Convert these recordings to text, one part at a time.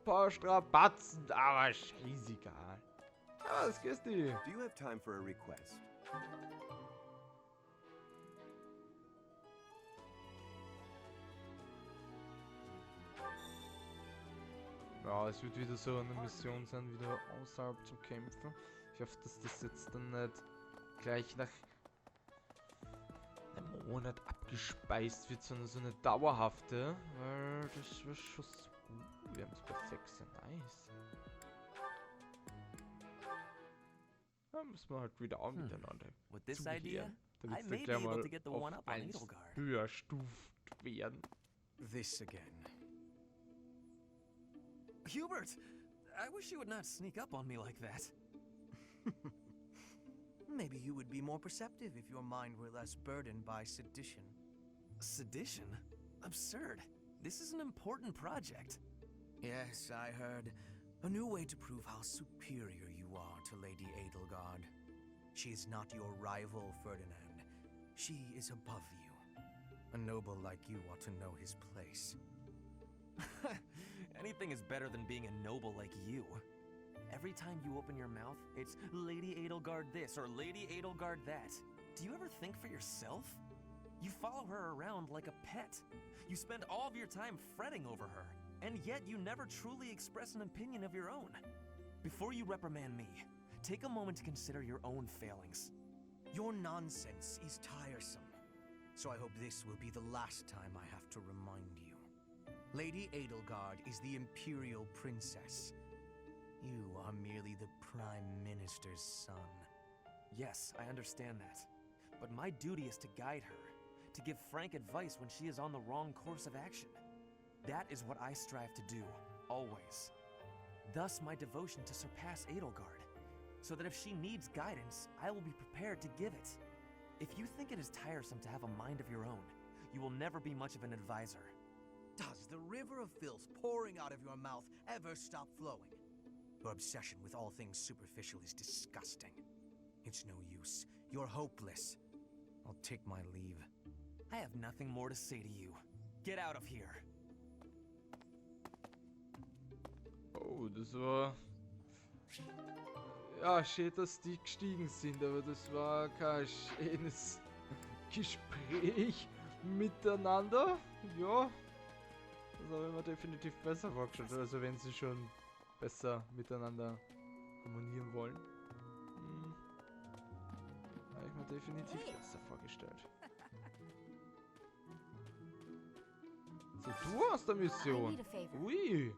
paar Strapazen, aber scheißegal. Ja, was gehst du? Do you have time for a request? Ja, es wird wieder so eine Mission sein, wieder außerhalb zum Kämpfen. Ich hoffe, dass das jetzt dann nicht gleich nach einem Monat abgespeist wird, sondern so eine dauerhafte, weil das war schon so gut. Wir haben es bei 6, nice. Da müssen wir halt wieder auch miteinander zugehen, damit es dann gleich mal auf 1 höher stuft werden. This again. Hubert! I wish you would not sneak up on me like that. Maybe you would be more perceptive if your mind were less burdened by sedition. Sedition? Absurd. This is an important project. Yes, I heard. A new way to prove how superior you are to Lady Edelgard. She is not your rival, Ferdinand. She is above you. A noble like you ought to know his place. Anything is better than being a noble like you. Every time you open your mouth, it's Lady Edelgard this or Lady Edelgard that. Do you ever think for yourself? You follow her around like a pet. You spend all of your time fretting over her, and yet you never truly express an opinion of your own. Before you reprimand me, take a moment to consider your own failings. Your nonsense is tiresome, so I hope this will be the last time I have to remind you. Lady Edelgard is the Imperial Princess. You are merely the Prime Minister's son. Yes, I understand that. But my duty is to guide her, to give frank advice when she is on the wrong course of action. That is what I strive to do, always. Thus my devotion to surpass Edelgard, so that if she needs guidance, I will be prepared to give it. If you think it is tiresome to have a mind of your own, you will never be much of an advisor. Does the river of filth pouring out of your mouth ever stop flowing? Your obsession with all things superficial is disgusting. It's no use. You're hopeless. I'll take my leave. I have nothing more to say to you. Get out of here. Oh, das war... Ja, schön, dass die gestiegen sind, aber das war kein schönes Gespräch miteinander. Ja, das habe ich mir definitiv besser vorgestellt, also wenn sie schon besser miteinander harmonieren wollen. Habe ich mir definitiv besser vorgestellt. So, du hast eine Mission. Ui.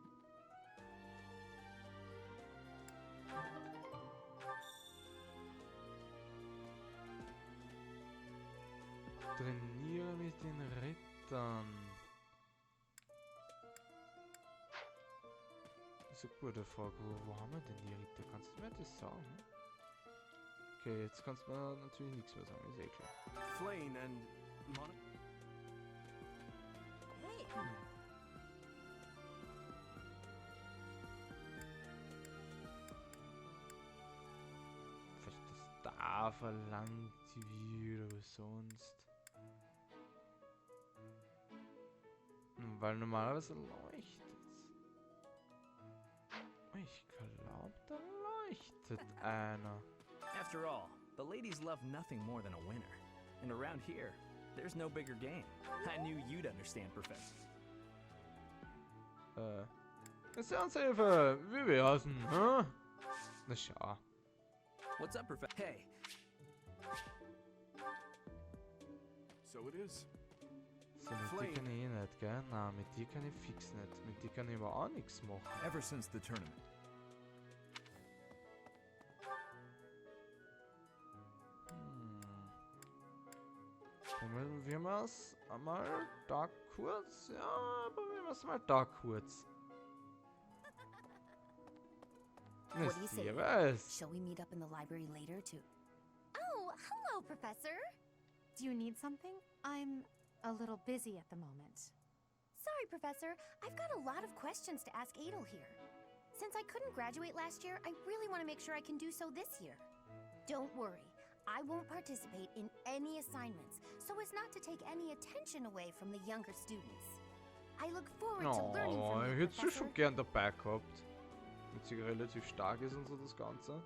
Trainiere mit den Rittern. Das ist eine gute Frage. Wo haben wir denn die Ritter? Kannst du mir das sagen? Okay, jetzt kannst du mir natürlich nichts mehr sagen, ist eh klar. Flane and Mon Hey. Vielleicht das da verlangt wieder, aber sonst. Weil normalerweise leuchtet. Ich glaube, da leuchtet einer. After all, the ladies love nothing more than a winner. And around here, there's no bigger game. I knew you'd understand, Professor. Missionshilfe! Wie wär's denn, hä? Na schau. What's up, Professor? Hey. So it is. So, mit dir kann ich eh nicht, gell? Nein, mit dir kann ich fix nicht. Mit dir kann ich aber auch nichts machen. Ever since the tournament. Probieren wir es einmal da kurz. Ja, probieren wir es mal da kurz. What do you say? Was? Shall we meet up in the library later to... Oh, hello, Professor. Do you need something? I'm a little busy at the moment. Sorry, Professor. I've got a lot of questions to ask Adel here. Since I couldn't graduate last year, I really want to make sure I can do so this year. Don't worry. I won't participate in any assignments, so as not to take any attention away from the younger students. I look forward to learning Oh, from ich you, hätte sie Professor. schon gern dabei gehabt. Wenn sie relativ stark ist und so das Ganze.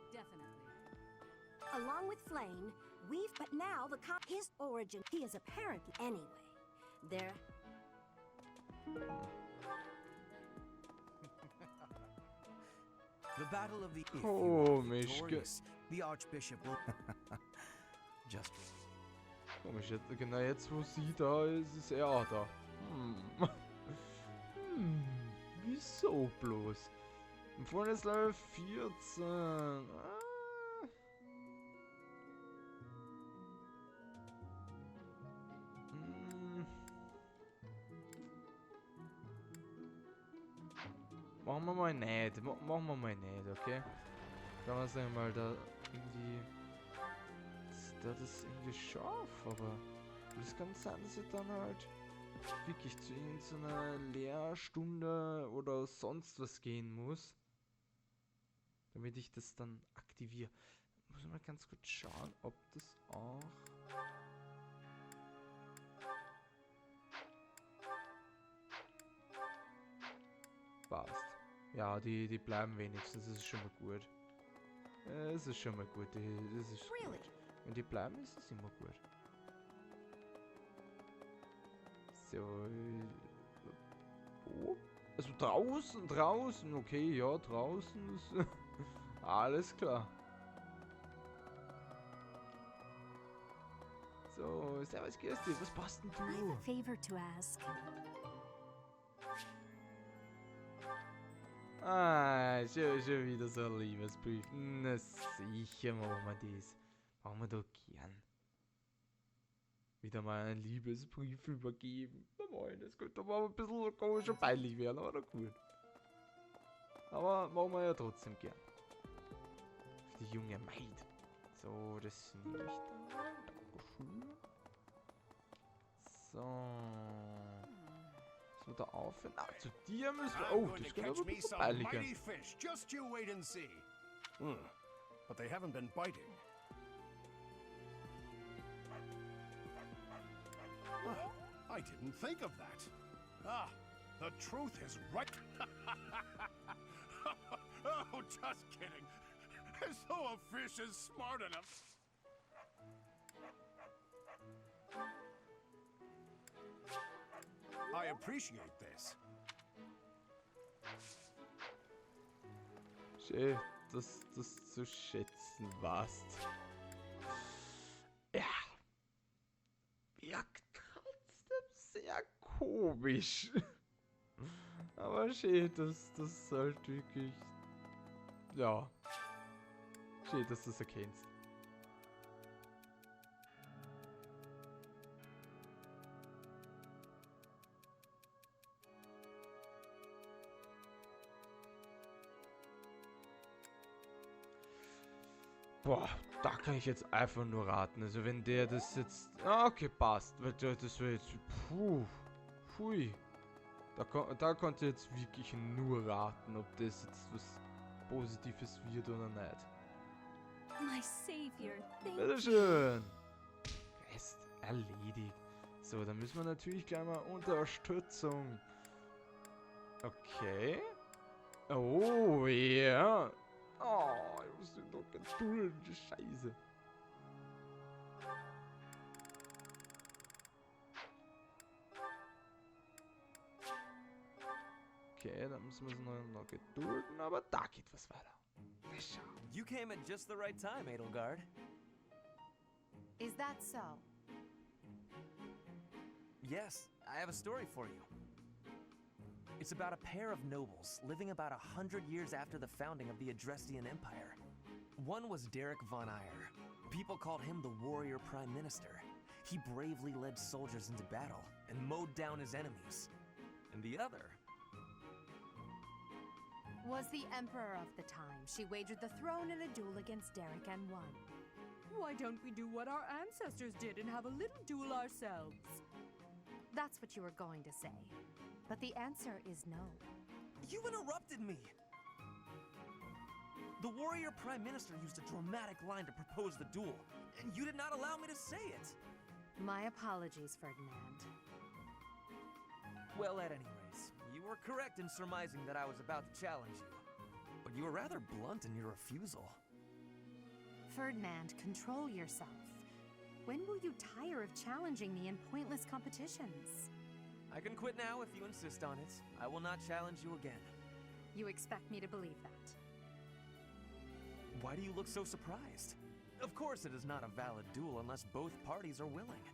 Along with Flame, but now his origin, he is apparently anyway. There. The battle of the if you Komisch, are victorious, the Archbishop will just Komisch, genau jetzt wo sie da ist, ist er auch da. Wieso bloß? Im vorhin ist Level 14. Machen wir mal nicht. Machen wir mal nicht, okay? Kann man sagen mal da irgendwie. Da das irgendwie scharf, aber es kann sein, dass ich dann halt wirklich zu irgendeiner Lehrstunde oder sonst was gehen muss. Damit ich das dann aktiviere. Muss ich mal ganz kurz schauen, ob das auch. Passt. Ja, die bleiben wenigstens, das ist schon mal gut. Es ist schon mal gut, das ist gut. Wenn die bleiben, ist es immer gut. So. Oh. Also draußen, okay, ja, draußen ist alles klar. So, servus, Kirsti, was passt denn I have du? a favor to ask. Ah, schon wieder so ein Liebesbrief. Na sicher machen wir das. Machen wir doch gern. Wieder mal einen Liebesbrief übergeben. Das könnte aber ein bisschen komisch und peinlich werden, aber gut. Aber machen wir ja trotzdem gern. Die junge Maid. So, das nehme ich dann mal. Dankeschön. So. Müssen wir da aufhören? Ah, zu dir müssen wir. Oh, das könnte aber ein bisschen peinlich werden. fish. Just you wait and see. But they haven't been biting. I didn't think of that. Ah, the truth is right. Oh, just kidding. As though a fish is smart enough. I appreciate this. Schön, dass das zu schätzen warst. Ja. Wirkt trotzdem sehr komisch. Aber schön, dass das halt wirklich. Ja. Schön, dass du das erkennst. Boah, da kann ich jetzt einfach nur raten. Also wenn der das jetzt... Ah, okay, passt. Weil das wäre jetzt... Puh. Pfui. Da konnte ich jetzt wirklich nur raten, ob das jetzt was Positives wird oder nicht. My savior, thank Bitteschön. Quest erledigt. So, dann müssen wir natürlich gleich mal Unterstützung. Okay. Oh, ja. Oh, ich muss den doch gedulden, die Scheiße. Okay, dann müssen wir es noch gedulden, aber da geht was weiter. Na schau. You came at just the right time, Edelgard. Is that so? Yes, I have a story for you. It's about a pair of nobles living about 100 years after the founding of the Adrestian Empire. One was Derek von Eyre. People called him the warrior prime minister. He bravely led soldiers into battle and mowed down his enemies. And the other Was the emperor of the time. She wagered the throne in a duel against Derek and won. Why don't we do what our ancestors did and have a little duel ourselves? That's what you were going to say. But the answer is no. You interrupted me! The warrior prime minister used a dramatic line to propose the duel, and you did not allow me to say it! My apologies, Ferdinand. Well, at any rate, You were correct in surmising that I was about to challenge you. But you were rather blunt in your refusal. Ferdinand, control yourself. When will you tire of challenging me in pointless competitions? I can quit now if you insist on it. I will not challenge you again. You expect me to believe that? Why do you look so surprised? Of course it is not a valid duel unless both parties are willing.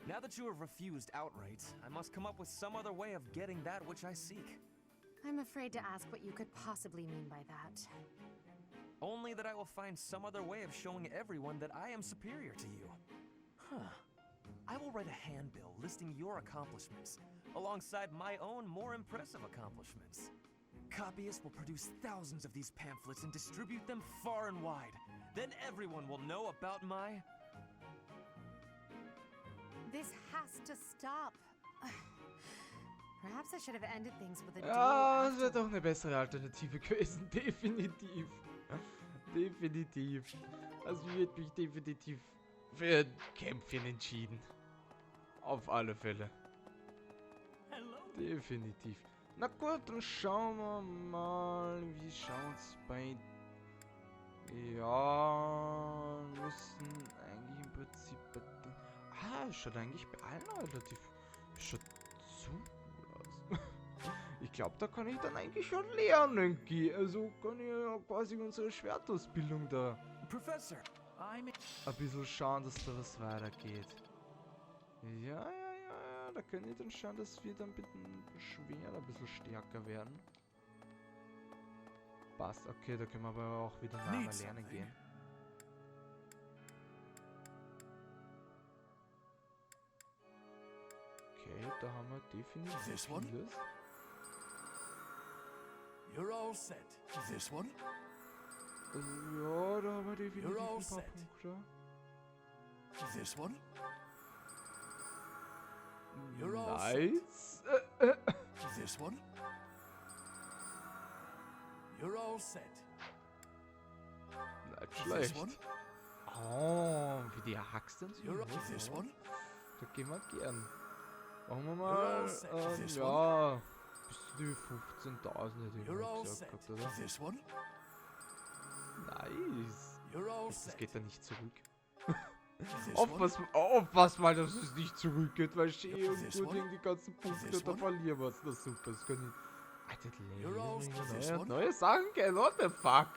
Now that you have refused outright, I must come up with some other way of getting that which I seek. I'm afraid to ask what you could possibly mean by that. Only that I will find some other way of showing everyone that I am superior to you. Huh. I will write a handbill listing your accomplishments, alongside my own more impressive accomplishments. Copyists will produce thousands of these pamphlets and distribute them far and wide. Then everyone will know about my... This has to stop. Perhaps I should have ended things with a duel. Ja, das wäre doch eine bessere Alternative gewesen. Definitiv. Definitiv. Also ich hätte mich definitiv für ein Kämpfchen entschieden. Auf alle Fälle. Definitiv. Na gut, dann schauen wir mal, wie schaut's bei... Ja, müssen eigentlich im Prinzip bei den... Ah, schaut eigentlich bei allen relativ... Schaut so gut aus. Ich glaube, da kann ich dann eigentlich schon lernen gehen. Also kann ich ja quasi unsere Schwertausbildung da... Professor, ein bisschen schauen, dass da was weitergeht. Ja, da können wir dann schauen, dass wir dann mit dem Schwert ein bisschen stärker werden. Passt, okay, da können wir aber auch wieder nachher lernen gehen. Okay, da haben wir definitiv vieles. You're all set. This one? Ja, da haben wir definitiv ein paar Punkte. This one? Nice. This one? You're all set. Nicht schlecht. Oh, wie die Axt dann so. This one? Da gehen wir gern. Machen wir mal, ja, bis zu die 15.000 hätte ich mal gesagt gehabt, oder? This one? Nice. Das geht da nicht zurück. Aufpass mal, dass es nicht zurückgeht, weil ich irgendwo die ganzen Punkte da verlieren was. Das super, das kann ich... Alter, neue Sachen gehen, what the fuck?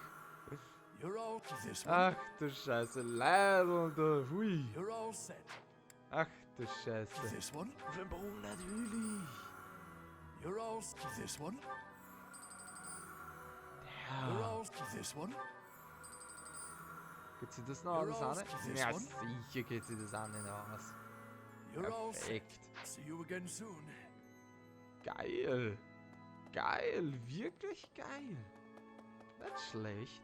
Ach du Scheiße, leider und hui. Ach du Scheiße. Warum natürlich? Ja. Geht sie das noch alles an? Ja, sicher geht sie das an aus. Perfekt. Geil. Geil, wirklich geil. Nicht schlecht.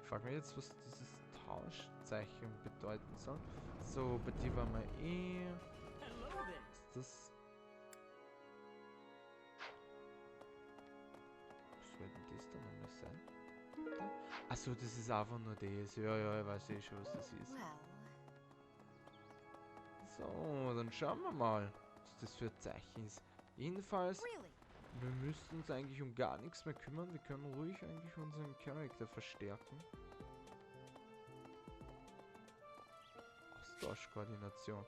Ich frage mich jetzt, was dieses Tauschzeichen bedeuten soll. So, bei dir war mal Ist das... Was soll denn das da nochmal sein? Achso, das ist einfach nur das. Ja, ich weiß eh schon, was das ist. So, dann schauen wir mal, was das für ein Zeichen ist. Jedenfalls, wir müssen uns eigentlich um gar nichts mehr kümmern. Wir können ruhig eigentlich unseren Charakter verstärken. Austauschkoordination.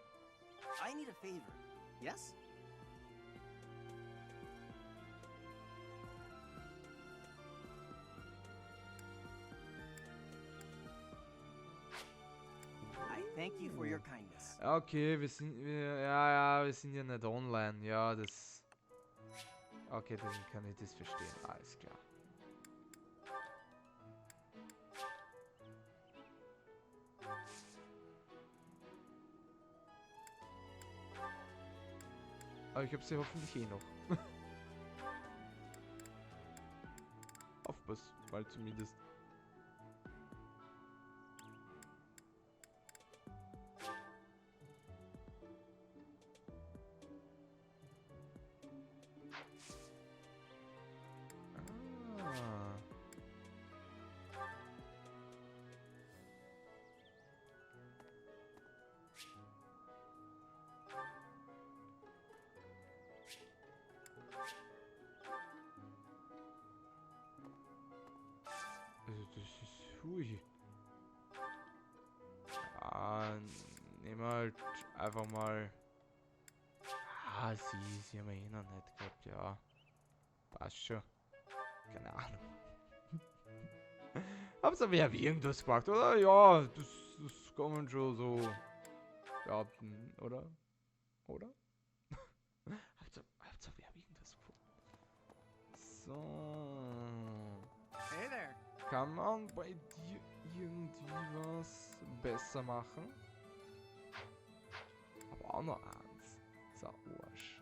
I need a favor. Yes? Thank you for your kindness. Okay, wir sind ja nicht online. Ja, das... Okay, dann kann ich das verstehen. Alles klar. Aber ich habe sie hoffentlich eh noch. Aufpass, mal zumindest. Hui. Nehmen wir halt einfach mal. Ah, sie haben wir eh noch nicht gehabt, ja. Passt schon. Keine Ahnung. Hab's aber ja wie irgendwas gemacht, oder? Ja, das kann man schon so behaupten, oder? Oder? hab's aber ja wie irgendwas gefunden. So. Hey there. Kann man bei dir irgendwie was besser machen? Aber auch noch eins. So, Arsch.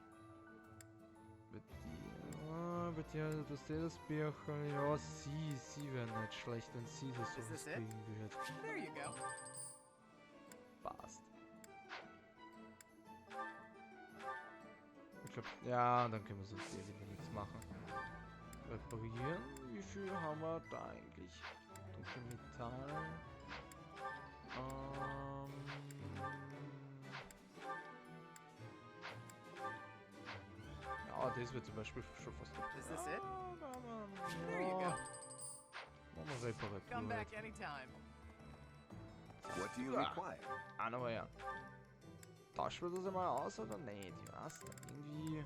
Bei dir, das das Bärchen, ja, sie wäre nicht schlecht, wenn sie das so this it? kriegen würde. There you go. Passt. Ich glaube, ja, dann können wir sonst hier wieder nichts machen. Reparieren, wie viel haben wir da eigentlich? Dunkle Metall. Ja, das wird zum Beispiel schon fast gut. Is this it? There you go. Machen wir Reparatur. Come back anytime. What do you require? Aber ja. Tauschen wir das einmal aus oder nicht? Ich weiß nicht. Irgendwie.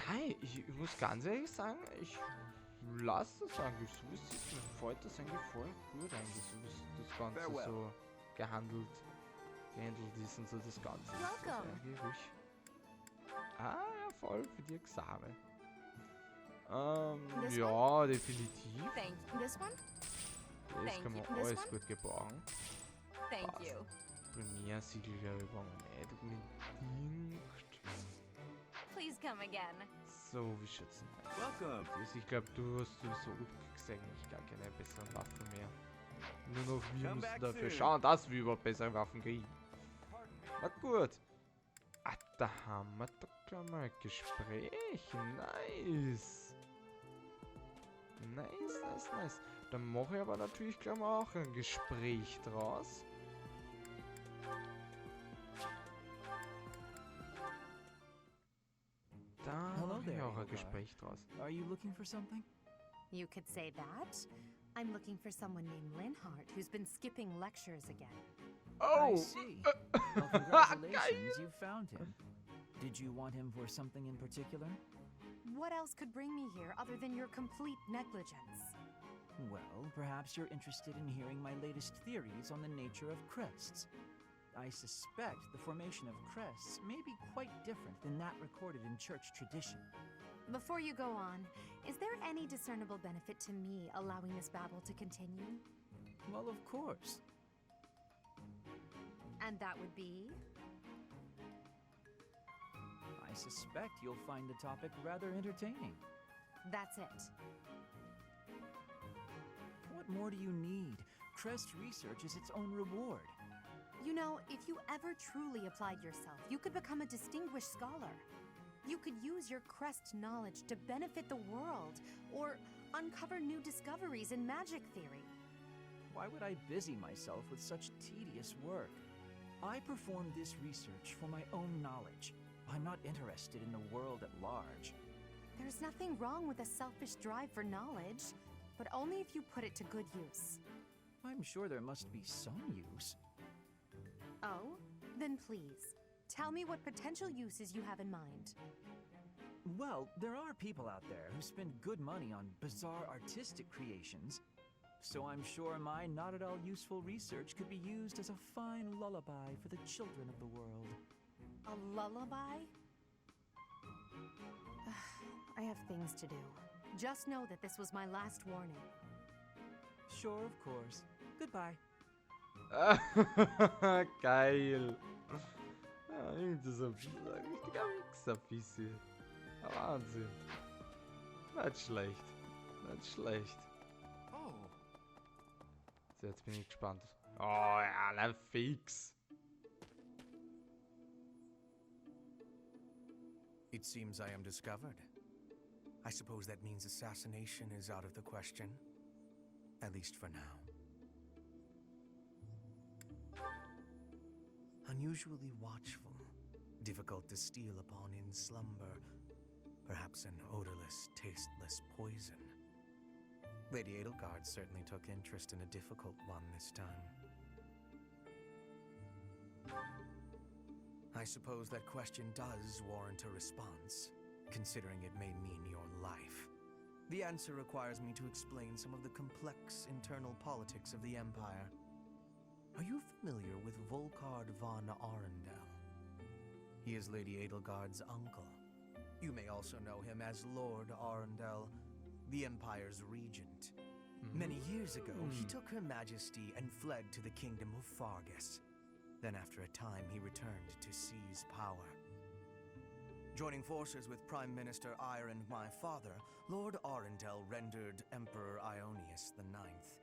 Hey, ich muss ganz ehrlich sagen, ich lasse das eigentlich so, wie es ist. Mir gefällt das eigentlich voll gut eigentlich, so wie das Ganze Farewell. so gehandelt ist und so das Ganze. Das ist Welcome. eigentlich ruhig. Ah, ja, voll für die Examen. This Ja, definitiv. Thank you. This one? Das Thank kann man you. This alles one? gut gebrauchen. Thank Passt. you. Primärsiegel, glaube ich, brauchen wir nicht unbedingt. Please come again. So, wie schätzen wir? Welcome. Ich glaube, du hast so kriegst eigentlich gar keine besseren Waffen mehr. Nur noch wir Come müssen back dafür soon. schauen, dass wir überhaupt bessere Waffen kriegen. Na gut. Ah, da haben wir doch gleich mal ein Gespräch. Nice. Nice. Dann mache ich aber natürlich gleich mal auch ein Gespräch draus. Da Hello mache ich there, auch ein Edelgard. Gespräch draus. Are you looking for something? You could say that. I'm looking for someone named Linhart who's been skipping lectures again. I see. Well, congratulations, you found him. Did you want him for something in particular? What else could bring me here other than your complete negligence? Well, perhaps you're interested in hearing my latest theories on the nature of crests. I suspect the formation of crests may be quite different than that recorded in church tradition. Before you go on, is there any discernible benefit to me allowing this babble to continue? Well, of course. And that would be? I suspect you'll find the topic rather entertaining. That's it. What more do you need? Crest research is its own reward. You know, if you ever truly applied yourself, you could become a distinguished scholar. You could use your crest knowledge to benefit the world, or uncover new discoveries in magic theory. Why would I busy myself with such tedious work? I perform this research for my own knowledge. I'm not interested in the world at large. There's nothing wrong with a selfish drive for knowledge, but only if you put it to good use. I'm sure there must be some use. Oh? Then please, tell me what potential uses you have in mind. Well, there are people out there who spend good money on bizarre artistic creations, so I'm sure my not at all useful research could be used as a fine lullaby for the children of the world. A lullaby? I have things to do. Just know that this was my last warning. Sure, of course. Goodbye. Geil. Ja, irgendwie so ein richtiger Wichser-Fissi. Wahnsinn. Nicht schlecht. Nicht schlecht. Oh, So, jetzt bin ich gespannt. Oh ja, na fix. It seems I am discovered. I suppose that means assassination is out of the question. At least for now. Unusually watchful, difficult to steal upon in slumber, perhaps an odorless, tasteless poison. Lady Edelgard certainly took interest in a difficult one this time. I suppose that question does warrant a response, considering it may mean your life. The answer requires me to explain some of the complex internal politics of the Empire. Are you familiar with Volkard von Arundel? He is Lady Edelgard's uncle. You may also know him as Lord Arundel, the Empire's regent. Many years ago, he took Her Majesty and fled to the Kingdom of Fargus. Then after a time, he returned to seize power. Joining forces with Prime Minister Iron, my father, Lord Arundel rendered Emperor Ionius IX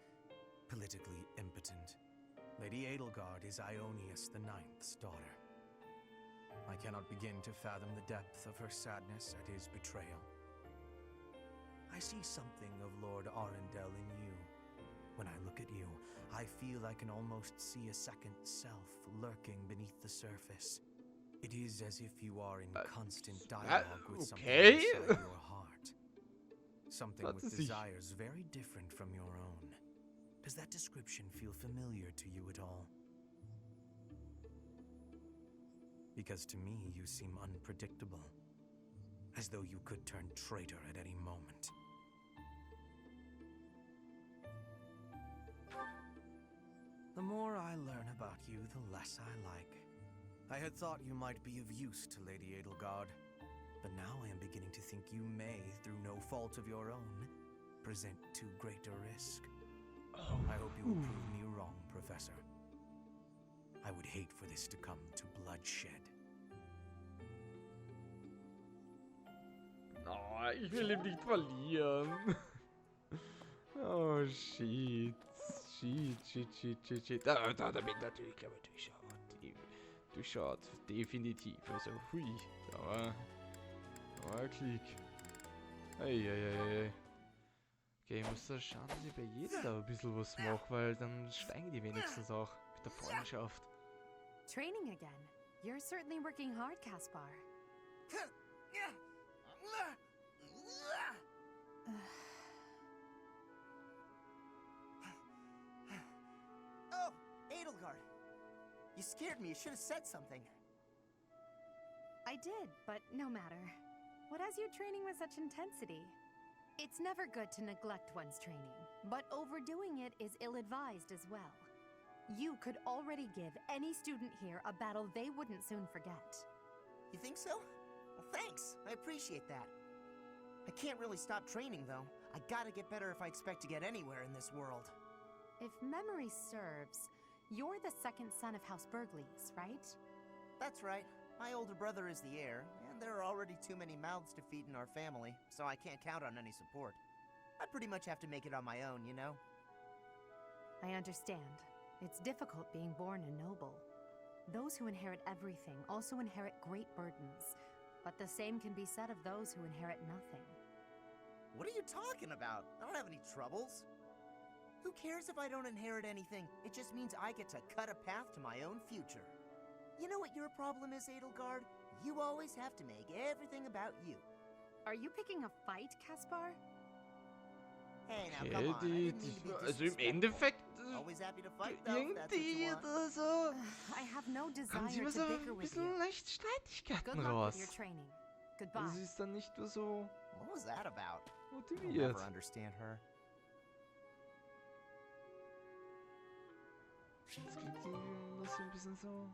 politically impotent. Lady Edelgard is Ionius IX's daughter. I cannot begin to fathom the depth of her sadness at his betrayal. I see something of Lord Arundel in you. When I look at you, I feel I can almost see a second self lurking beneath the surface. It is as if you are in constant dialogue with something inside your heart. Something with desires very different from your own. Does that description feel familiar to you at all? Because to me, you seem unpredictable. As though you could turn traitor at any moment. The more I learn about you, the less I like. I had thought you might be of use to Lady Edelgard, but now I am beginning to think you may, through no fault of your own, present too great a risk. I hope you will prove me wrong, Professor. I would hate for this to come to bloodshed. Oh, ich will ihn nicht verlieren. Oh, shit. Shit. Damit natürlich, glaube ich, durchschaut. Definitiv. Also, hui. Aber Klick. Eieiei. Okay, ich muss da schauen, dass ich bei jedem da ein bisschen was mache, weil dann steigen die wenigstens auch mit der Freundschaft. Training again. You're certainly working hard, Caspar. Oh, Edelgard. You scared me. You should have said something. I did, but no matter. What has you training with such intensity? It's never good to neglect one's training, but overdoing it is ill-advised as well. You could already give any student here a battle they wouldn't soon forget. You think so? Well, thanks. I appreciate that. I can't really stop training, though. I gotta get better if I expect to get anywhere in this world. If memory serves, you're the second son of House Bergleys, right? That's right. My older brother is the heir, and there are already too many mouths to feed in our family, so I can't count on any support. I pretty much have to make it on my own, you know? I understand. It's difficult being born a noble. Those who inherit everything also inherit great burdens, but the same can be said of those who inherit nothing. What are you talking about? I don't have any troubles. Who cares if I don't inherit anything? It just means I get to cut a path to my own future. You know what your problem is, Edelgard? You always have to make everything about you. Are you picking a fight, Caspar? Hey, now come on. I didn't mean to be Also im disrespectful. Endeffekt Always happy to fight, though. That's what you irgendwie want. oder so I have no kommen desire sie immer to so bicker ein with bisschen you. leicht Good Streitigkeiten luck raus. with your training. Goodbye. Das ist dann nicht nur so What was that about? I'll motiviert. never understand her. Das klingt immer so ein bisschen so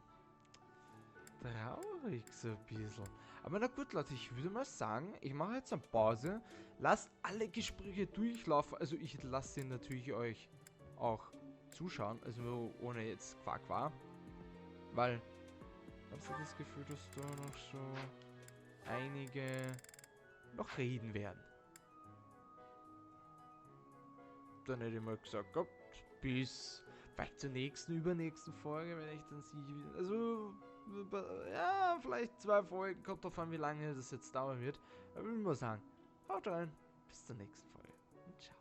traurig, so ein bisschen. Aber na gut, Leute, ich würde mal sagen, ich mache jetzt eine Pause. Lasst alle Gespräche durchlaufen. Also ich lasse sie natürlich euch auch zuschauen. Also ohne jetzt Quark war. Weil ich habe so das Gefühl, dass da noch so einige noch reden werden. Dann hätte ich mal gesagt, Gott, bis vielleicht zur nächsten, übernächsten Folge, wenn ich dann sie, also, ja, vielleicht 2 Folgen, kommt drauf an, wie lange das jetzt dauern wird. Aber ich würde mal sagen, haut rein, bis zur nächsten Folge und ciao.